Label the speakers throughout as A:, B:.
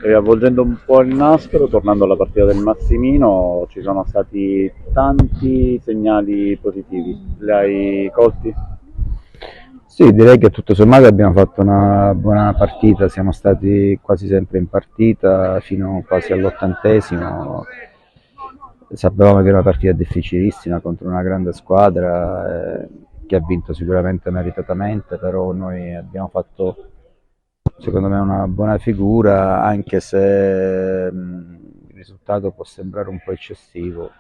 A: Riavvolgendo un po' il nastro, tornando alla partita del Massimino, ci sono stati tanti segnali positivi. Li hai colti?
B: Sì, direi che tutto sommato abbiamo fatto una buona partita, siamo stati quasi sempre in partita fino quasi all'80°. Sapevamo che era una partita difficilissima contro una grande squadra che ha vinto sicuramente meritatamente, però noi abbiamo fatto secondo me una buona figura, anche se il risultato può sembrare un po' eccessivo,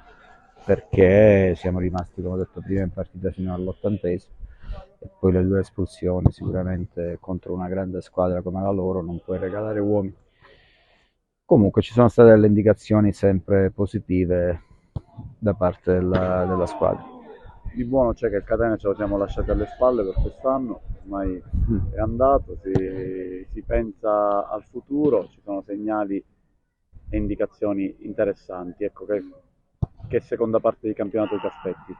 B: perché siamo rimasti, come ho detto prima, in partita fino all'80° e poi le due espulsioni, sicuramente contro una grande squadra come la loro non puoi regalare uomini. Comunque ci sono state delle indicazioni sempre positive da parte della squadra.
A: Di buono c'è che il Catania ce lo siamo lasciati alle spalle per quest'anno, ormai è andato, si pensa al futuro, ci sono segnali e indicazioni interessanti. Ecco, che seconda parte di campionato ti aspetti?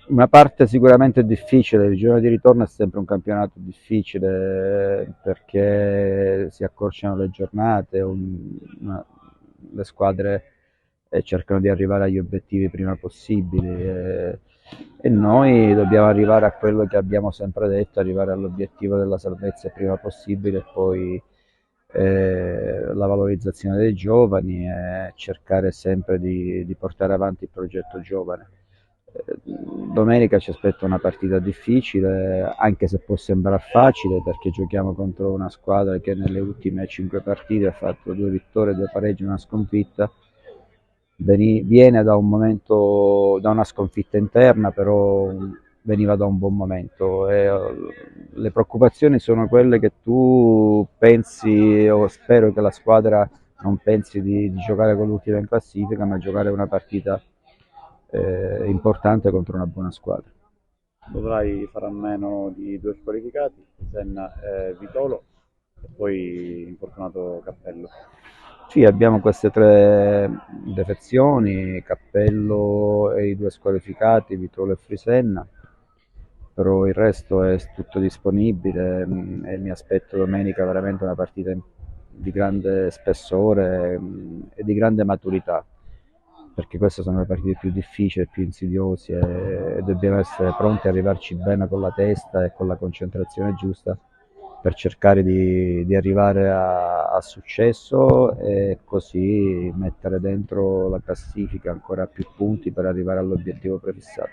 B: Una parte sicuramente difficile, il girone di ritorno è sempre un campionato difficile perché si accorciano le giornate, le squadre cercano di arrivare agli obiettivi prima possibili e noi dobbiamo arrivare a quello che abbiamo sempre detto, arrivare all'obiettivo della salvezza il prima possibile e poi la valorizzazione dei giovani e cercare sempre di portare avanti il progetto giovane. Domenica ci aspetta una partita difficile, anche se può sembrare facile, perché giochiamo contro una squadra che nelle ultime 5 partite ha fatto 2 vittorie, 2 pareggi e una sconfitta. Viene da un momento, da una sconfitta interna, però veniva da un buon momento. Le preoccupazioni sono quelle che tu pensi, o spero che la squadra non pensi di giocare con l'ultima in classifica, ma giocare una partita importante contro una buona squadra.
A: Dovrai fare a meno di due squalificati, Senna e Vitolo, e poi infortunato Cappello.
B: Sì, abbiamo queste 3 defezioni, Cappello e i 2 squalificati, Vitrolo e Frisenna, però il resto è tutto disponibile e mi aspetto domenica veramente una partita di grande spessore e di grande maturità, perché queste sono le partite più difficili, più insidiose e dobbiamo essere pronti ad arrivarci bene con la testa e con la concentrazione giusta per cercare di arrivare a successo e così mettere dentro la classifica ancora più punti per arrivare all'obiettivo prefissato.